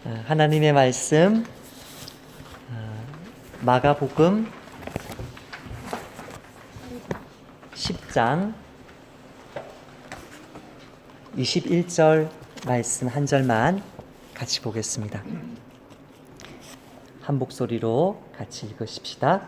하나님의 말씀 마가복음 10장 21절 말씀 한 절만 같이 보겠습니다. 한 목소리로 같이 읽으십시다.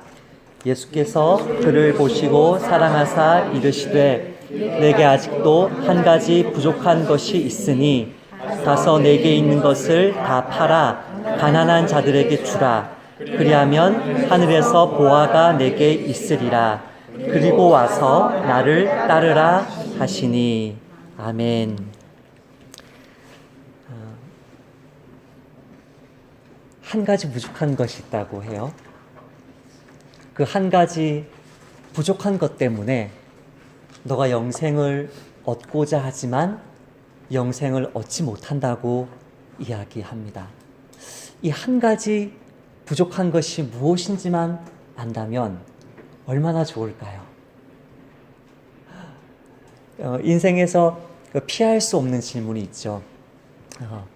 예수께서 그를 보시고 사랑하사 이르시되 내게 아직도 한 가지 부족한 것이 있으니 가서 내게 있는 것을 다 팔아 가난한 자들에게 주라. 그리하면 하늘에서 보화가 내게 있으리라. 그리고 와서 나를 따르라 하시니. 아멘. 한 가지 부족한 것이 있다고 해요. 그 한 가지 부족한 것 때문에 너가 영생을 얻고자 하지만 영생을 얻지 못한다고 이야기합니다. 이 한 가지 부족한 것이 무엇인지만 안다면 얼마나 좋을까요? 인생에서 피할 수 없는 질문이 있죠.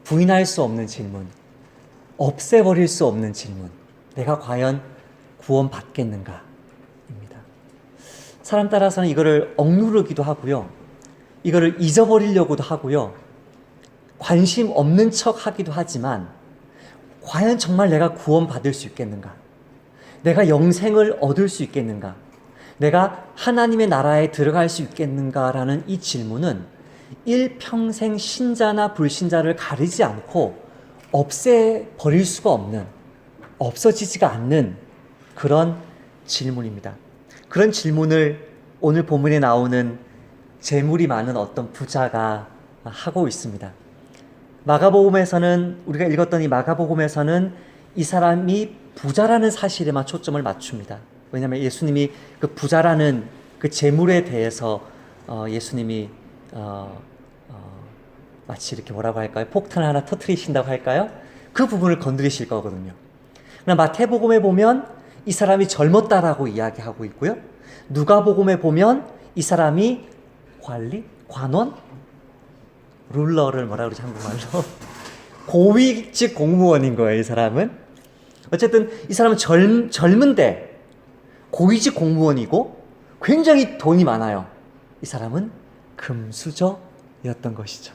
부인할 수 없는 질문, 없애버릴 수 없는 질문. 내가 과연 구원받겠는가? 입니다. 사람 따라서는 이거를 억누르기도 하고요. 이거를 잊어버리려고도 하고요. 관심 없는 척 하기도 하지만 과연 정말 내가 구원받을 수 있겠는가? 내가 영생을 얻을 수 있겠는가? 내가 하나님의 나라에 들어갈 수 있겠는가라는 이 질문은 일평생 신자나 불신자를 가리지 않고 없애버릴 수가 없는, 없어지지가 않는 그런 질문입니다. 그런 질문을 오늘 본문에 나오는 재물이 많은 어떤 부자가 하고 있습니다. 마가복음에서는, 우리가 읽었던 이 마가복음에서는 이 사람이 부자라는 사실에만 초점을 맞춥니다. 왜냐하면 예수님이 그 부자라는 그 재물에 대해서 예수님이 마치 이렇게 뭐라고 할까요? 폭탄을 하나 터뜨리신다고 할까요? 그 부분을 건드리실 거거든요. 그러나 마태복음에 보면 이 사람이 젊었다라고 이야기하고 있고요. 누가복음에 보면 이 사람이 관원? 룰러를 뭐라 그러지 한국말로? 고위직 공무원인 거예요, 이 사람은. 어쨌든 이 사람은 젊은데 고위직 공무원이고 굉장히 돈이 많아요. 이 사람은 금수저였던 것이죠.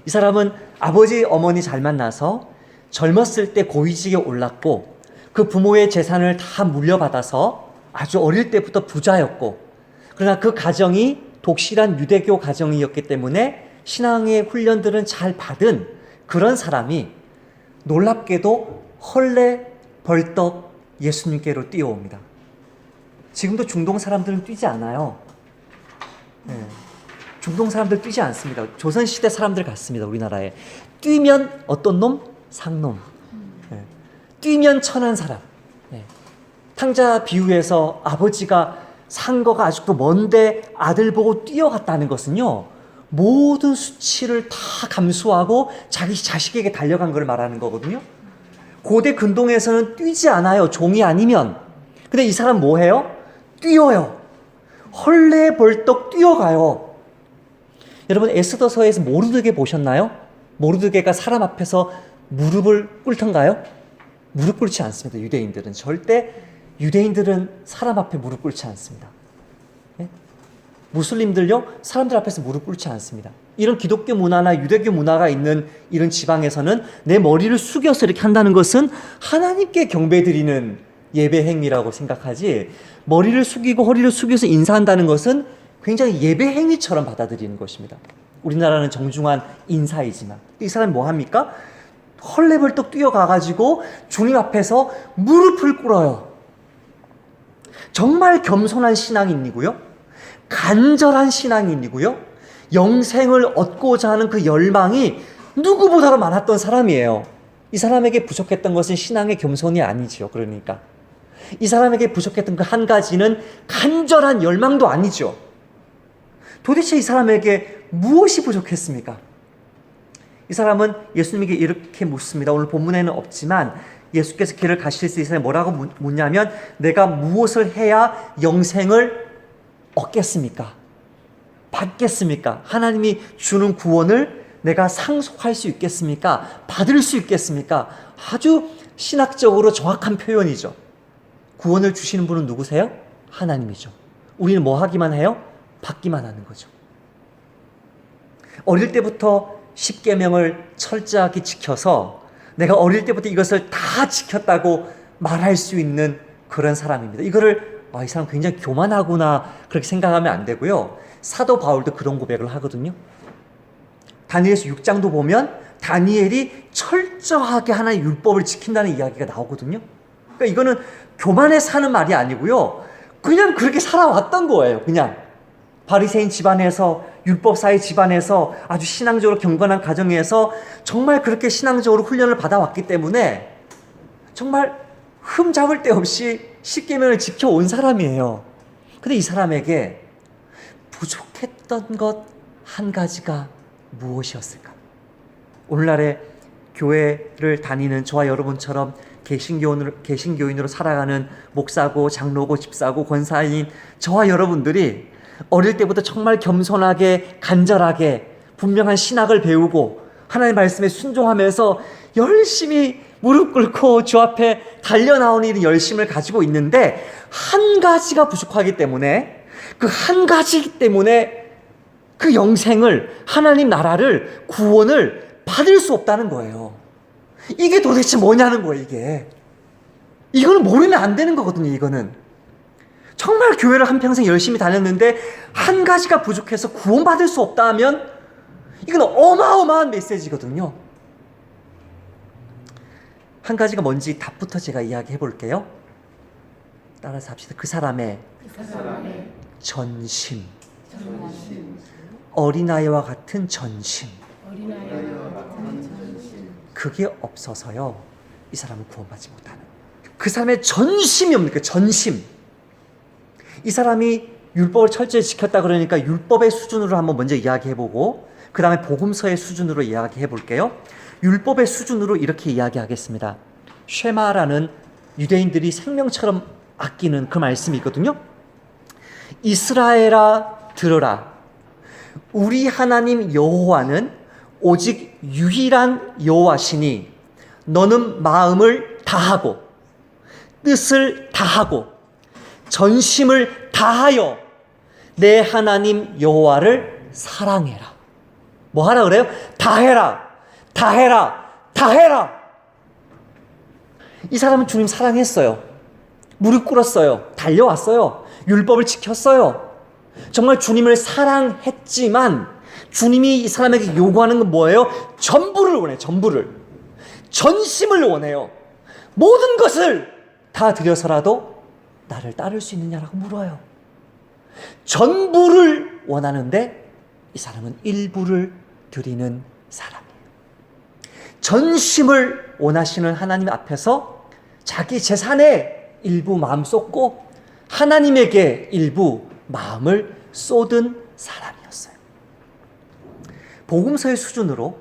이 사람은 아버지, 어머니 잘 만나서 젊었을 때 고위직에 올랐고 그 부모의 재산을 다 물려받아서 아주 어릴 때부터 부자였고, 그러나 그 가정이 독실한 유대교 가정이었기 때문에 신앙의 훈련들은 잘 받은 그런 사람이 놀랍게도 헐레 벌떡 예수님께로 뛰어옵니다. 지금도 중동 사람들은 뛰지 않아요. 중동 사람들 뛰지 않습니다. 조선시대 사람들 같습니다. 우리나라에 뛰면 어떤 놈? 상놈. 뛰면 천한 사람. 탕자 비유에서 아버지가 산 거가 아직도 먼데 아들 보고 뛰어갔다는 것은요, 모든 수치를 다 감수하고 자기 자식에게 달려간 걸 말하는 거거든요. 고대 근동에서는 뛰지 않아요, 종이 아니면. 근데 이 사람 뭐 해요? 뛰어요. 헐레벌떡 뛰어가요. 여러분, 에스더서에서 모르드게 보셨나요? 모르드게가 사람 앞에서 무릎을 꿇던가요? 무릎 꿇지 않습니다. 유대인들은 절대, 유대인들은 사람 앞에 무릎 꿇지 않습니다. 무슬림들요, 사람들 앞에서 무릎 꿇지 않습니다. 이런 기독교 문화나 유대교 문화가 있는 이런 지방에서는 내 머리를 숙여서 이렇게 한다는 것은 하나님께 경배드리는 예배 행위라고 생각하지, 머리를 숙이고 허리를 숙여서 인사한다는 것은 굉장히 예배 행위처럼 받아들이는 것입니다. 우리나라는 정중한 인사이지만 이 사람이 뭐 합니까? 헐레벌떡 뛰어가가지고 주님 앞에서 무릎을 꿇어요. 정말 겸손한 신앙인이고요, 간절한 신앙인이고요, 영생을 얻고자 하는 그 열망이 누구보다도 많았던 사람이에요. 이 사람에게 부족했던 것은 신앙의 겸손이 아니죠. 그러니까 이 사람에게 부족했던 그 한 가지는 간절한 열망도 아니죠. 도대체 이 사람에게 무엇이 부족했습니까? 이 사람은 예수님에게 이렇게 묻습니다. 오늘 본문에는 없지만 예수께서 길을 가실 수 있어요. 뭐라고 묻냐면, 내가 무엇을 해야 영생을 얻겠습니까? 받겠습니까? 하나님이 주는 구원을 내가 상속할 수 있겠습니까? 받을 수 있겠습니까? 아주 신학적으로 정확한 표현이죠. 구원을 주시는 분은 누구세요? 하나님이죠. 우리는 뭐 하기만 해요? 받기만 하는 거죠. 어릴 때부터 십계명을 철저하게 지켜서 내가 어릴 때부터 이것을 다 지켰다고 말할 수 있는 그런 사람입니다. 이거를 이 사람 굉장히 교만하구나 그렇게 생각하면 안 되고요. 사도 바울도 그런 고백을 하거든요. 다니엘서 6장도 보면 다니엘이 철저하게 하나의 율법을 지킨다는 이야기가 나오거든요. 그러니까 이거는 교만해서 하는 말이 아니고요. 그냥 그렇게 살아왔던 거예요. 그냥 바리새인 집안에서, 율법사의 집안에서, 아주 신앙적으로 경건한 가정에서 정말 그렇게 신앙적으로 훈련을 받아왔기 때문에 정말 흠잡을 데 없이 십계명을 지켜온 사람이에요. 근데 이 사람에게 부족했던 것 한 가지가 무엇이었을까? 오늘날의 교회를 다니는 저와 여러분처럼 개신교인으로 살아가는 목사고 장로고 집사고 권사인 저와 여러분들이 어릴 때부터 정말 겸손하게 간절하게 분명한 신학을 배우고 하나님의 말씀에 순종하면서 열심히 무릎 꿇고 주 앞에 달려나오는 이런 열심을 가지고 있는데 한 가지가 부족하기 때문에 그 한 가지 때문에 그 영생을, 하나님 나라를, 구원을 받을 수 없다는 거예요. 이게 도대체 뭐냐는 거예요, 이게. 이거는 모르면 안 되는 거거든요, 이거는. 정말 교회를 한평생 열심히 다녔는데 한 가지가 부족해서 구원받을 수 없다 하면 이건 어마어마한 메시지거든요. 한 가지가 뭔지 답부터 제가 이야기해 볼게요. 따라서 합시다. 그 사람의 전심. 어린아이와 같은 전심. 그게 없어서요, 이 사람은 구원받지 못하는. 그 사람의 전심이 뭡니까? 전심. 이 사람이 율법을 철저히 지켰다 그러니까 율법의 수준으로 한번 먼저 이야기해보고 그 다음에 복음서의 수준으로 이야기해볼게요. 율법의 수준으로 이렇게 이야기하겠습니다. 쉐마라는 유대인들이 생명처럼 아끼는 그 말씀이 있거든요. 이스라엘아 들으라. 우리 하나님 여호와는 오직 유일한 여호와시니 너는 마음을 다하고 뜻을 다하고 전심을 다하여 내 하나님 여호와를 사랑해라. 뭐 하라 그래요? 다해라, 다해라, 다해라. 이 사람은 주님 사랑했어요. 무릎 꿇었어요. 달려왔어요. 율법을 지켰어요. 정말 주님을 사랑했지만 주님이 이 사람에게 요구하는 건 뭐예요? 전부를 원해요. 전부를. 전심을 원해요. 모든 것을 다 드려서라도 나를 따를 수 있느냐라고 물어요. 전부를 원하는데 이 사람은 일부를 드리는 사람이에요. 전심을 원하시는 하나님 앞에서 자기 재산의 일부 마음 쏟고 하나님에게 일부 마음을 쏟은 사람이었어요. 복음서의 수준으로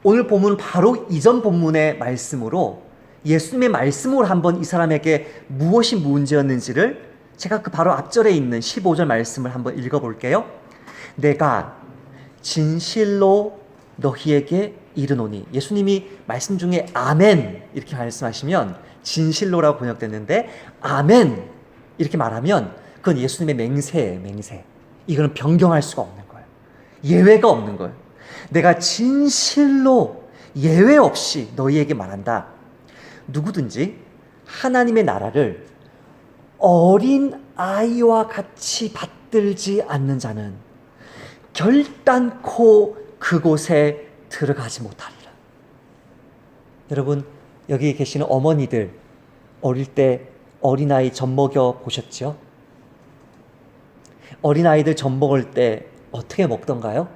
오늘 본문 바로 이전 본문의 말씀으로 예수님의 말씀으로 한번 이 사람에게 무엇이 문제였는지를 제가 그 바로 앞절에 있는 15절 말씀을 한번 읽어볼게요. 내가 진실로 너희에게 이르노니. 예수님이 말씀 중에 아멘 이렇게 말씀하시면 진실로라고 번역됐는데 아멘 이렇게 말하면 그건 예수님의 맹세예요. 맹세. 이거는 변경할 수가 없는 거예요. 예외가 없는 거예요. 내가 진실로 예외 없이 너희에게 말한다. 누구든지 하나님의 나라를 어린 아이와 같이 받들지 않는 자는 결단코 그곳에 들어가지 못하리라. 여러분, 여기 계시는 어머니들 어릴 때 어린아이 젖 먹여 보셨죠? 어린아이들 젖 먹을 때 어떻게 먹던가요?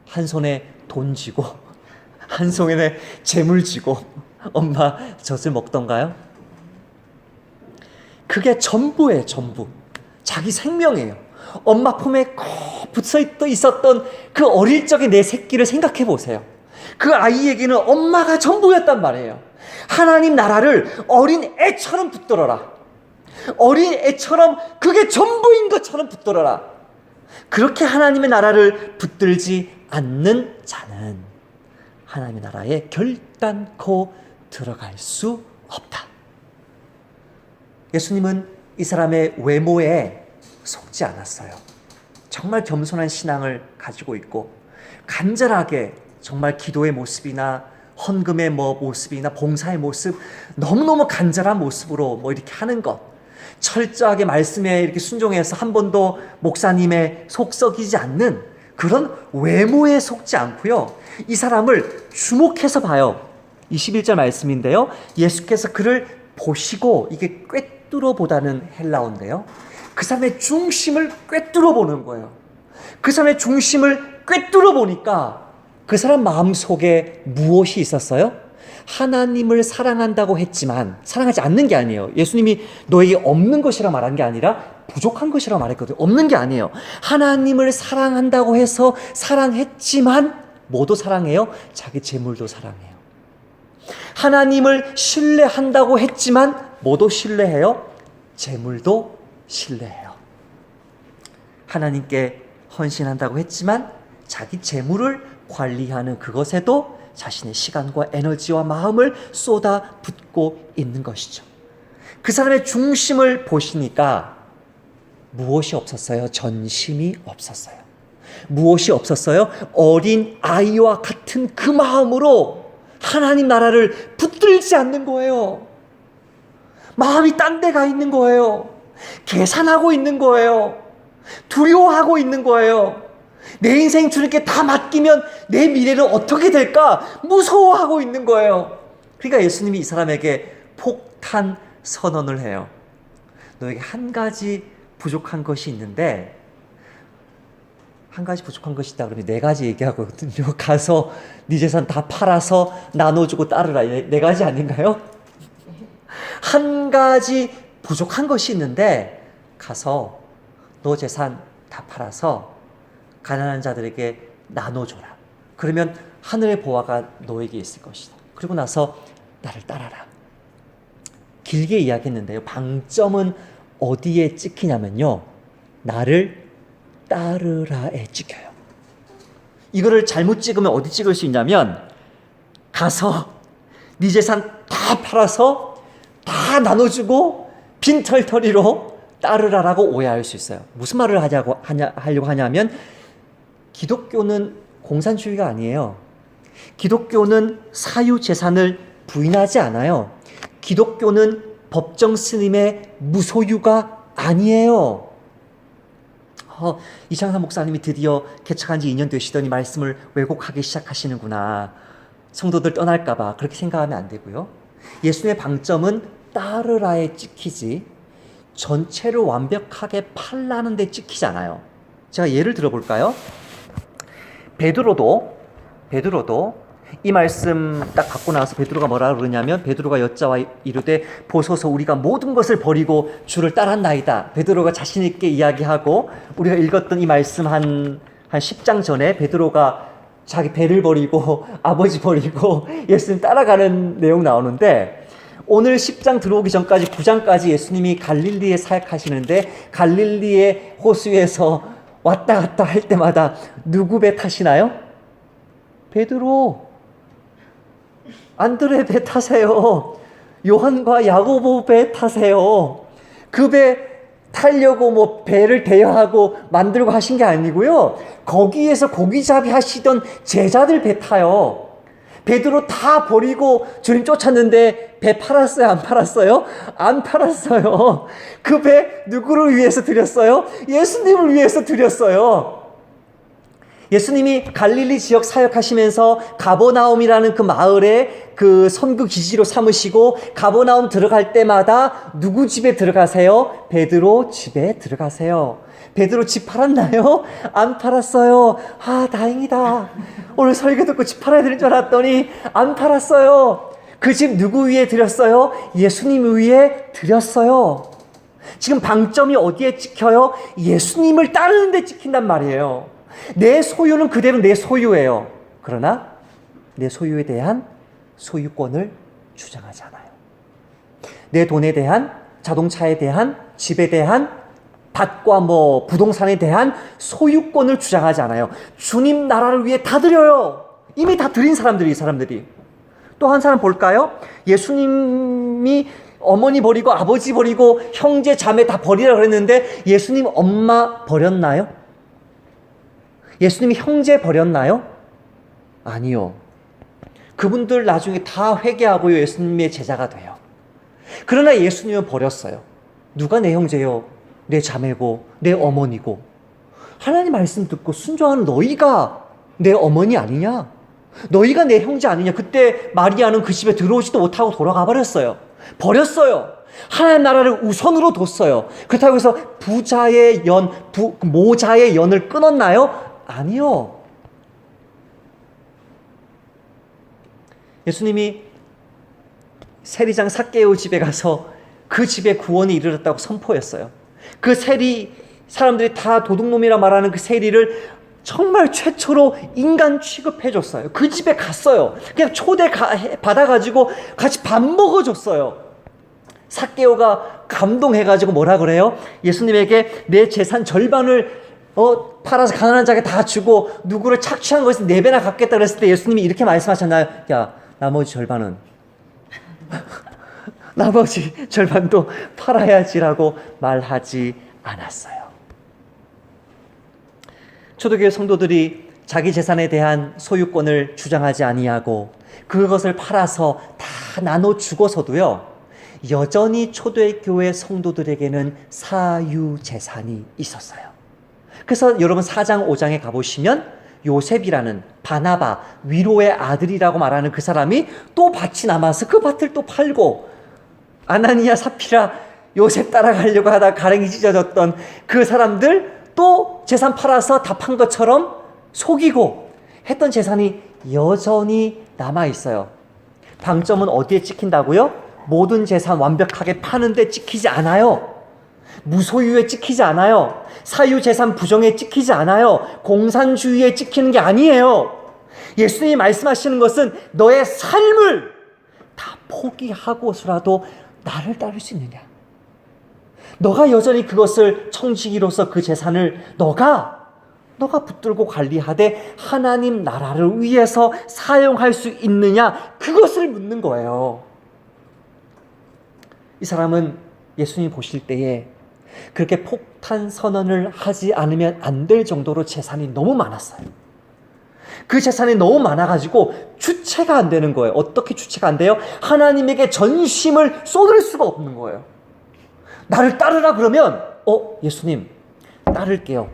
한 손에 돈 쥐고 한 손에 재물 쥐고 엄마 젖을 먹던가요? 그게 전부예요. 전부. 자기 생명이에요. 엄마 품에 꼭 붙어 있었던 그 어릴 적의 내 새끼를 생각해 보세요. 그 아이에게는 엄마가 전부였단 말이에요. 하나님 나라를 어린 애처럼 붙들어라. 어린 애처럼 그게 전부인 것처럼 붙들어라. 그렇게 하나님의 나라를 붙들지 않는 자는 하나님의 나라에 결단코 들어갈 수 없다. 예수님은 이 사람의 외모에 속지 않았어요. 정말 겸손한 신앙을 가지고 있고 간절하게 정말 기도의 모습이나 헌금의 모습이나 봉사의 모습, 너무너무 간절한 모습으로 이렇게 하는 것, 철저하게 말씀에 이렇게 순종해서 한 번도 목사님의 속 썩이지 않는 그런 외모에 속지 않고요. 이 사람을 주목해서 봐요. 21절 말씀인데요. 예수께서 그를 보시고, 이게 꿰뚫어 보다는 헬라어인데요. 그 사람의 중심을 꿰뚫어 보는 거예요. 그 사람의 중심을 꿰뚫어 보니까 그 사람 마음속에 무엇이 있었어요? 하나님을 사랑한다고 했지만 사랑하지 않는 게 아니에요. 예수님이 너에게 없는 것이라 말한 게 아니라 부족한 것이라 말했거든요. 없는 게 아니에요. 하나님을 사랑한다고 해서 사랑했지만 뭐도 사랑해요? 자기 재물도 사랑해요. 하나님을 신뢰한다고 했지만 뭐도 신뢰해요? 재물도 신뢰해요. 하나님께 헌신한다고 했지만 자기 재물을 관리하는 그것에도 자신의 시간과 에너지와 마음을 쏟아붓고 있는 것이죠. 그 사람의 중심을 보시니까 무엇이 없었어요? 전심이 없었어요. 무엇이 없었어요? 어린 아이와 같은 그 마음으로 하나님 나라를 붙들지 않는 거예요. 마음이 딴 데 가 있는 거예요. 계산하고 있는 거예요. 두려워하고 있는 거예요. 내 인생 주님께 다 맡기면 내 미래는 어떻게 될까 무서워하고 있는 거예요. 그러니까 예수님이 이 사람에게 폭탄 선언을 해요. 너에게 한 가지 부족한 것이 있는데, 한 가지 부족한 것이 있다 그러면 네 가지 얘기하거든요. 가서 네 재산 다 팔아서 나눠주고 따르라. 네 가지 아닌가요? 한 가지 부족한 것이 있는데 가서 너 재산 다 팔아서 가난한 자들에게 나눠줘라. 그러면 하늘의 보화가 너에게 있을 것이다. 그리고 나서 나를 따라라. 길게 이야기했는데요. 방점은 어디에 찍히냐면요. 나를 따르라에 찍혀요. 이거를 잘못 찍으면 어디 찍을 수 있냐면 가서 네 재산 다 팔아서 다 나눠주고 빈털터리로 따르라라고 오해할 수 있어요. 무슨 말을 하려고 하냐면 기독교는 공산주의가 아니에요. 기독교는 사유재산을 부인하지 않아요. 기독교는 법정 스님의 무소유가 아니에요. 이창삼 목사님이 드디어 개척한 지 2년 되시더니 말씀을 왜곡하기 시작하시는구나. 성도들 떠날까봐 그렇게 생각하면 안 되고요. 예수님의 방점은 따르라에 찍히지 전체를 완벽하게 팔라는 데 찍히잖아요. 제가 예를 들어볼까요? 베드로도 이 말씀 딱 갖고 나와서 베드로가 뭐라 그러냐면, 베드로가 여자와 이르되 보소서 우리가 모든 것을 버리고 주를 따랐나이다. 베드로가 자신 있게 이야기하고, 우리가 읽었던 이 말씀 한 10장 전에 베드로가 자기 배를 버리고 아버지 버리고 예수님 따라가는 내용 나오는데, 오늘 10장 들어오기 전까지 9장까지 예수님이 갈릴리에 사역하시는데 갈릴리의 호수에서 왔다 갔다 할 때마다 누구 배 타시나요? 베드로, 안드레 배 타세요. 요한과 야고보 배 타세요. 그 배 타려고 배를 대여하고 만들고 하신 게 아니고요. 거기에서 고기잡이 하시던 제자들 배 타요. 베드로 다 버리고 주님 쫓았는데 배 팔았어요? 안 팔았어요? 안 팔았어요. 그 배 누구를 위해서 드렸어요? 예수님을 위해서 드렸어요. 예수님이 갈릴리 지역 사역하시면서 가버나움이라는 그 마을에 그 선교 기지로 삼으시고, 가버나움 들어갈 때마다 누구 집에 들어가세요? 베드로 집에 들어가세요. 베드로 집 팔았나요? 안 팔았어요. 다행이다. 오늘 설교 듣고 집 팔아야 되는 줄 알았더니 안 팔았어요. 그 집 누구 위에 드렸어요? 예수님 위에 드렸어요. 지금 방점이 어디에 찍혀요? 예수님을 따르는 데 찍힌단 말이에요. 내 소유는 그대로 내 소유예요. 그러나 내 소유에 대한 소유권을 주장하지 않아요. 내 돈에 대한, 자동차에 대한, 집에 대한, 밭과 부동산에 대한 소유권을 주장하지 않아요. 주님 나라를 위해 다 드려요. 이미 다 드린 사람들이, 이 사람들이. 또 한 사람 볼까요? 예수님이 어머니 버리고 아버지 버리고 형제 자매 다 버리라 그랬는데 예수님 엄마 버렸나요? 예수님이 형제 버렸나요? 아니요. 그분들 나중에 다 회개하고 예수님의 제자가 돼요. 그러나 예수님은 버렸어요. 누가 내 형제요? 내 자매고 내 어머니고. 하나님 말씀 듣고 순종하는 너희가 내 어머니 아니냐? 너희가 내 형제 아니냐? 그때 마리아는 그 집에 들어오지도 못하고 돌아가 버렸어요. 버렸어요. 하나님 나라를 우선으로 뒀어요. 그렇다고 해서 모자의 연을 끊었나요? 아니요. 예수님이 세리장 삭개오 집에 가서 그 집에 구원이 이르렀다고 선포했어요. 그 세리, 사람들이 다 도둑놈이라 말하는 그 세리를 정말 최초로 인간 취급해줬어요. 그 집에 갔어요. 그냥 받아가지고 같이 밥 먹어줬어요. 삭개오가 감동해가지고 뭐라 그래요? 예수님에게 내 재산 절반을 팔아서 가난한 자에게 다 주고 누구를 착취한 것에서 4배나 갚겠다 그랬을 때 예수님이 이렇게 말씀하셨나요? 야, 나머지 절반은 나머지 절반도 팔아야지라고 말하지 않았어요. 초대교회 성도들이 자기 재산에 대한 소유권을 주장하지 아니하고 그것을 팔아서 다 나눠 주고서도요, 여전히 초대교회 성도들에게는 사유재산이 있었어요. 그래서 여러분 4장 5장에 가보시면 요셉이라는 바나바, 위로의 아들이라고 말하는 그 사람이 또 밭이 남아서 그 밭을 또 팔고, 아나니아 사피라 요셉 따라가려고 하다 가랭이 찢어졌던 그 사람들 또 재산 팔아서 다 판 것처럼 속이고 했던 재산이 여전히 남아있어요. 방점은 어디에 찍힌다고요? 모든 재산 완벽하게 파는데 찍히지 않아요. 무소유에 찍히지 않아요. 사유재산 부정에 찍히지 않아요. 공산주의에 찍히는 게 아니에요. 예수님이 말씀하시는 것은 너의 삶을 다 포기하고서라도 나를 따를 수 있느냐? 너가 여전히 그것을 청지기로서 그 재산을 너가 붙들고 관리하되 하나님 나라를 위해서 사용할 수 있느냐? 그것을 묻는 거예요. 이 사람은 예수님 보실 때에 그렇게 폭탄 선언을 하지 않으면 안 될 정도로 재산이 너무 많았어요. 그 재산이 너무 많아가지고 주체가 안 되는 거예요. 어떻게 주체가 안 돼요? 하나님에게 전심을 쏟을 수가 없는 거예요. 나를 따르라 그러면 예수님 따를게요.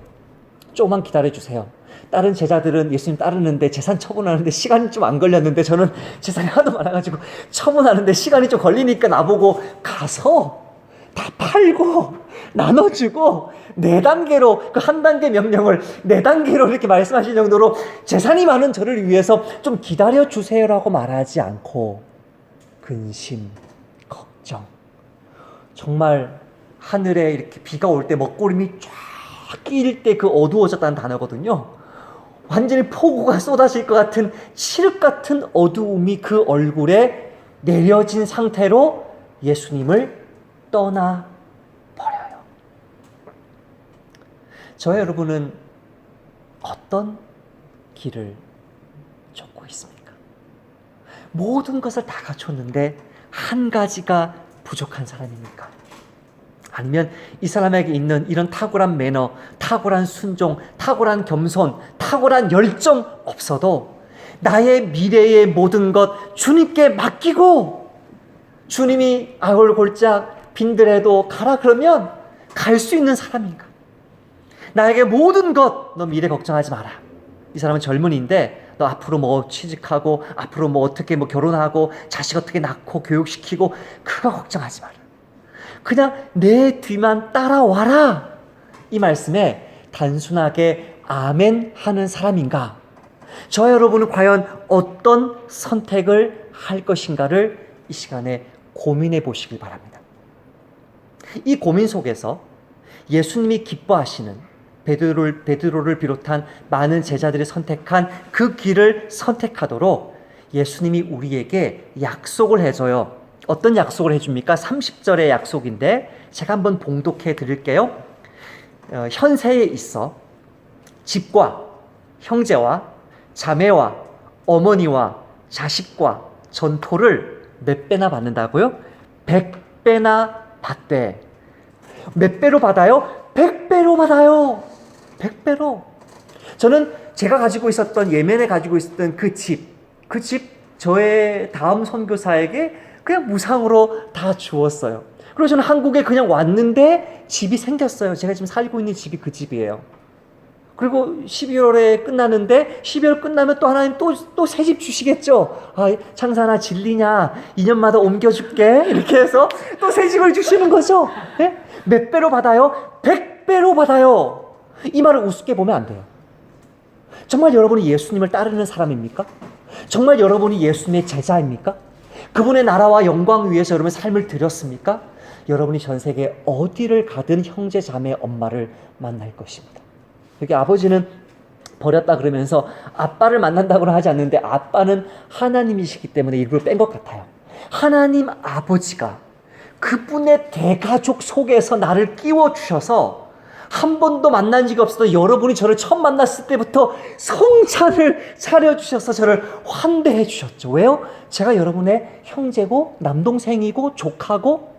조금만 기다려주세요. 다른 제자들은 예수님 따르는데 재산 처분하는데 시간이 좀 안 걸렸는데 저는 재산이 하도 많아가지고 처분하는데 시간이 좀 걸리니까 나보고 가서 다 팔고 나눠주고 4단계로 그 한 단계 명령을 4단계로 이렇게 말씀하신 정도로 재산이 많은 저를 위해서 좀 기다려주세요라고 말하지 않고 근심, 걱정, 정말 하늘에 이렇게 비가 올 때 먹구름이 쫙 끼일 때 그 어두워졌다는 단어거든요. 완전히 폭우가 쏟아질 것 같은 칠흑 같은 어두움이 그 얼굴에 내려진 상태로 예수님을 떠나 버려요. 저와 여러분은 어떤 길을 쫓고 있습니까? 모든 것을 다 갖췄는데 한 가지가 부족한 사람입니까? 아니면 이 사람에게 있는 이런 탁월한 매너, 탁월한 순종, 탁월한 겸손, 탁월한 열정 없어도 나의 미래의 모든 것 주님께 맡기고 주님이 아울골짝 빈들에도 가라 그러면 갈 수 있는 사람인가? 나에게 모든 것, 너 미래 걱정하지 마라. 이 사람은 젊은이인데 너 앞으로 뭐 취직하고 앞으로 뭐 어떻게 뭐 결혼하고 자식 어떻게 낳고 교육시키고 그거 걱정하지 마라. 그냥 내 뒤만 따라와라. 이 말씀에 단순하게 아멘 하는 사람인가? 저 여러분은 과연 어떤 선택을 할 것인가를 이 시간에 고민해 보시길 바랍니다. 이 고민 속에서 예수님이 기뻐하시는 베드로를 비롯한 많은 제자들이 선택한 그 길을 선택하도록 예수님이 우리에게 약속을 해줘요. 어떤 약속을 해줍니까? 30절의 약속인데 제가 한번 봉독해 드릴게요. 현세에 있어 집과 형제와 자매와 어머니와 자식과 전토를 몇 배나 받는다고요? 100배나 받대. 몇 배로 받아요? 100배로 받아요. 100배로. 저는 제가 가지고 있었던, 예멘에 가지고 있었던 그 집 저의 다음 선교사에게 그냥 무상으로 다 주었어요. 그리고 저는 한국에 그냥 왔는데 집이 생겼어요. 제가 지금 살고 있는 집이 그 집이에요. 그리고 12월에 끝나는데 12월 끝나면 또 하나님 또 새 집 주시겠죠. 아, 창사나 진리냐 2년마다 옮겨줄게 이렇게 해서 또 새 집을 주시는 거죠. 네? 몇 배로 받아요? 100배로 받아요. 이 말을 우습게 보면 안 돼요. 정말 여러분이 예수님을 따르는 사람입니까? 정말 여러분이 예수님의 제자입니까? 그분의 나라와 영광 위해서 여러분 삶을 드렸습니까? 여러분이 전 세계 어디를 가든 형제 자매 엄마를 만날 것입니다. 여기 아버지는 버렸다 그러면서 아빠를 만난다고는 하지 않는데 아빠는 하나님이시기 때문에 일부러 뺀 것 같아요. 하나님 아버지가 그분의 대가족 속에서 나를 끼워주셔서 한 번도 만난 적이 없어도 여러분이 저를 처음 만났을 때부터 성찬을 차려주셔서 저를 환대해 주셨죠. 왜요? 제가 여러분의 형제고 남동생이고 조카고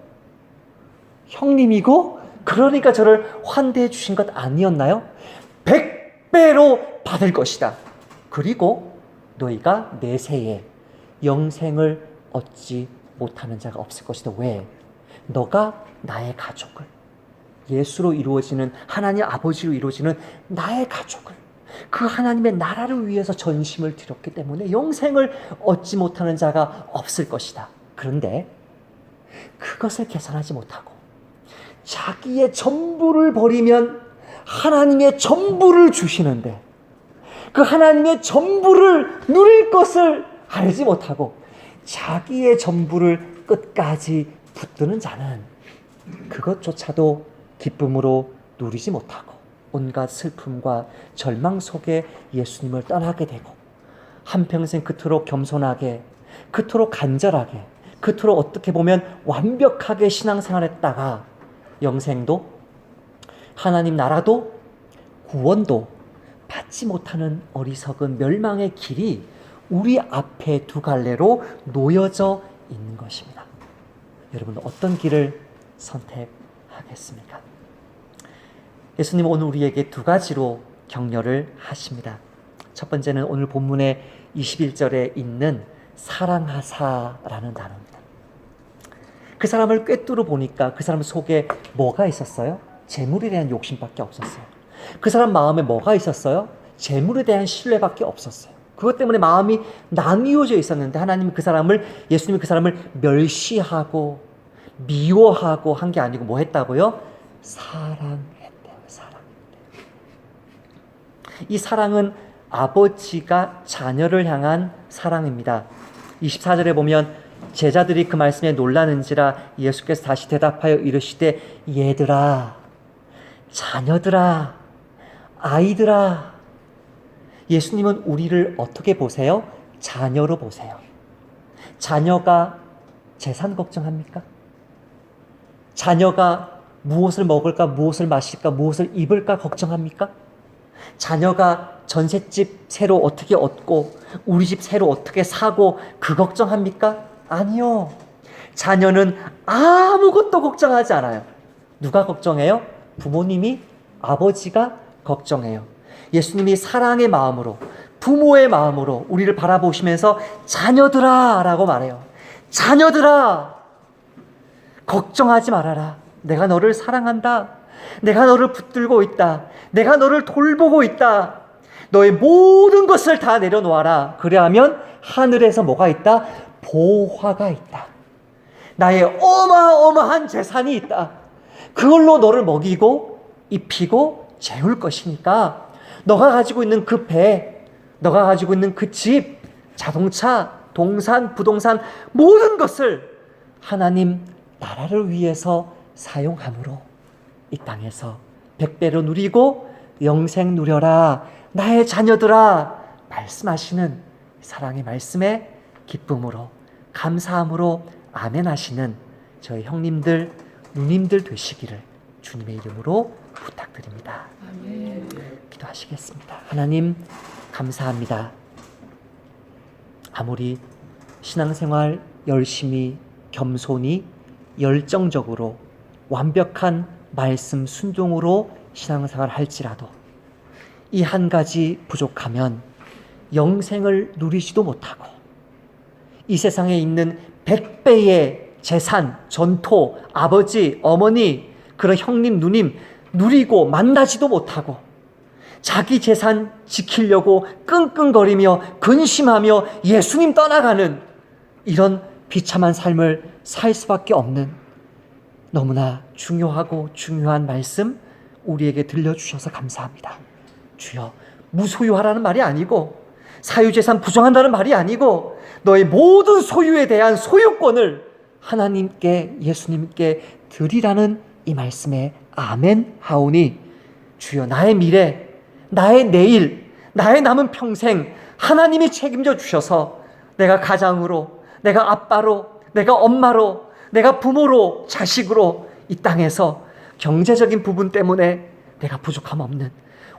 형님이고 그러니까 저를 환대해 주신 것 아니었나요? 100배로 받을 것이다. 그리고 너희가 내세에 영생을 얻지 못하는 자가 없을 것이다. 왜? 너가 나의 가족을, 예수로 이루어지는 하나님 아버지로 이루어지는 나의 가족을, 그 하나님의 나라를 위해서 전심을 드렸기 때문에 영생을 얻지 못하는 자가 없을 것이다. 그런데 그것을 계산하지 못하고 자기의 전부를 버리면 하나님의 전부를 주시는데 그 하나님의 전부를 누릴 것을 알지 못하고 자기의 전부를 끝까지 붙드는 자는 그것조차도 기쁨으로 누리지 못하고 온갖 슬픔과 절망 속에 예수님을 떠나게 되고 한평생 그토록 겸손하게, 그토록 간절하게, 그토록 어떻게 보면 완벽하게 신앙생활했다가 영생도 하나님 나라도 구원도 받지 못하는 어리석은 멸망의 길이 우리 앞에 두 갈래로 놓여져 있는 것입니다. 여러분 어떤 길을 선택하겠습니까? 예수님은 오늘 우리에게 두 가지로 격려를 하십니다. 첫 번째는 오늘 본문의 21절에 있는 사랑하사라는 단어입니다. 그 사람을 꿰뚫어 보니까 그 사람 속에 뭐가 있었어요? 재물에 대한 욕심밖에 없었어요. 그 사람 마음에 뭐가 있었어요? 재물에 대한 신뢰밖에 없었어요. 그것 때문에 마음이 나뉘어져 있었는데 하나님이 예수님이 그 사람을 멸시하고 미워하고 한 게 아니고 뭐 했다고요? 사랑했대요. 이 사랑은 아버지가 자녀를 향한 사랑입니다. 24절에 보면 제자들이 그 말씀에 놀라는지라 예수께서 다시 대답하여 이르시되 얘들아, 자녀들아, 아이들아. 예수님은 우리를 어떻게 보세요? 자녀로 보세요. 자녀가 재산 걱정합니까? 자녀가 무엇을 먹을까, 무엇을 마실까, 무엇을 입을까 걱정합니까? 자녀가 전셋집 새로 어떻게 얻고 우리 집 새로 어떻게 사고 그 걱정합니까? 아니요. 자녀는 아무것도 걱정하지 않아요. 누가 걱정해요? 부모님이, 아버지가 걱정해요. 예수님이 사랑의 마음으로, 부모의 마음으로 우리를 바라보시면서 자녀들아 라고 말해요. 자녀들아, 걱정하지 말아라. 내가 너를 사랑한다. 내가 너를 붙들고 있다. 내가 너를 돌보고 있다. 너의 모든 것을 다 내려놓아라. 그래야면 하늘에서 뭐가 있다? 보화가 있다. 나의 어마어마한 재산이 있다. 그걸로 너를 먹이고 입히고 재울 것이니까 너가 가지고 있는 그 배, 너가 가지고 있는 그 집, 자동차, 동산, 부동산 모든 것을 하나님 나라를 위해서 사용함으로 이 땅에서 100배로 누리고 영생 누려라. 나의 자녀들아 말씀하시는 사랑의 말씀에 기쁨으로 감사함으로 아멘 하시는 저희 형님들, 누님들 되시기를 주님의 이름으로 부탁드립니다. 아멘. 기도하시겠습니다. 하나님 감사합니다. 아무리 신앙생활 열심히 겸손히 열정적으로 완벽한 말씀 순종으로 신앙생활 할지라도 이 한 가지 부족하면 영생을 누리지도 못하고 이 세상에 있는 100배의 재산, 전토, 아버지, 어머니, 그런 형님, 누님 누리고 만나지도 못하고 자기 재산 지키려고 끙끙거리며 근심하며 예수님 떠나가는 이런 비참한 삶을 살 수밖에 없는 너무나 중요하고 중요한 말씀 우리에게 들려주셔서 감사합니다. 주여, 무소유하라는 말이 아니고 사유재산 부정한다는 말이 아니고 너의 모든 소유에 대한 소유권을 하나님께 예수님께 드리라는 이 말씀에 아멘 하오니 주여, 나의 미래, 나의 내일, 나의 남은 평생 하나님이 책임져 주셔서 내가 가장으로, 내가 아빠로, 내가 엄마로, 내가 부모로, 자식으로 이 땅에서 경제적인 부분 때문에 내가 부족함 없는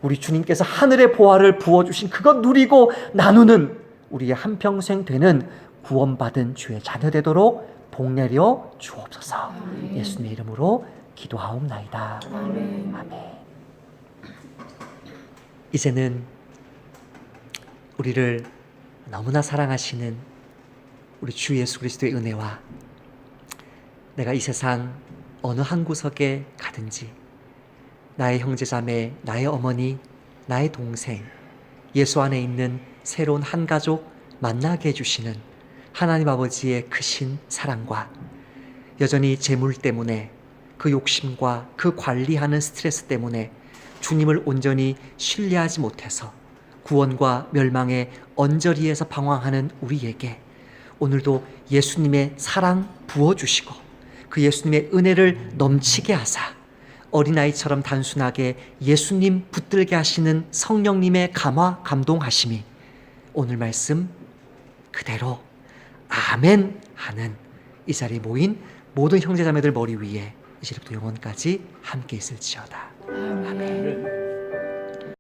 우리 주님께서 하늘의 보화를 부어주신 그것 누리고 나누는 우리의 한평생 되는 구원받은 주의 자녀 되도록 복 내려 주옵소서. 아멘. 예수님의 이름으로 기도하옵나이다. 아멘. 아멘. 이제는 우리를 너무나 사랑하시는 우리 주 예수 그리스도의 은혜와 내가 이 세상 어느 한 구석에 가든지 나의 형제자매, 나의 어머니, 나의 동생, 예수 안에 있는 새로운 한 가족 만나게 해주시는 하나님 아버지의 크신 사랑과 여전히 재물 때문에 그 욕심과 그 관리하는 스트레스 때문에 주님을 온전히 신뢰하지 못해서 구원과 멸망의 언저리에서 방황하는 우리에게 오늘도 예수님의 사랑 부어주시고 그 예수님의 은혜를 넘치게 하사 어린아이처럼 단순하게 예수님 붙들게 하시는 성령님의 감화 감동하심이 오늘 말씀 그대로 아멘 하는 이 자리에 모인 모든 형제자매들 머리 위에 이제부터 영원까지 함께 있을지어다. 아멘.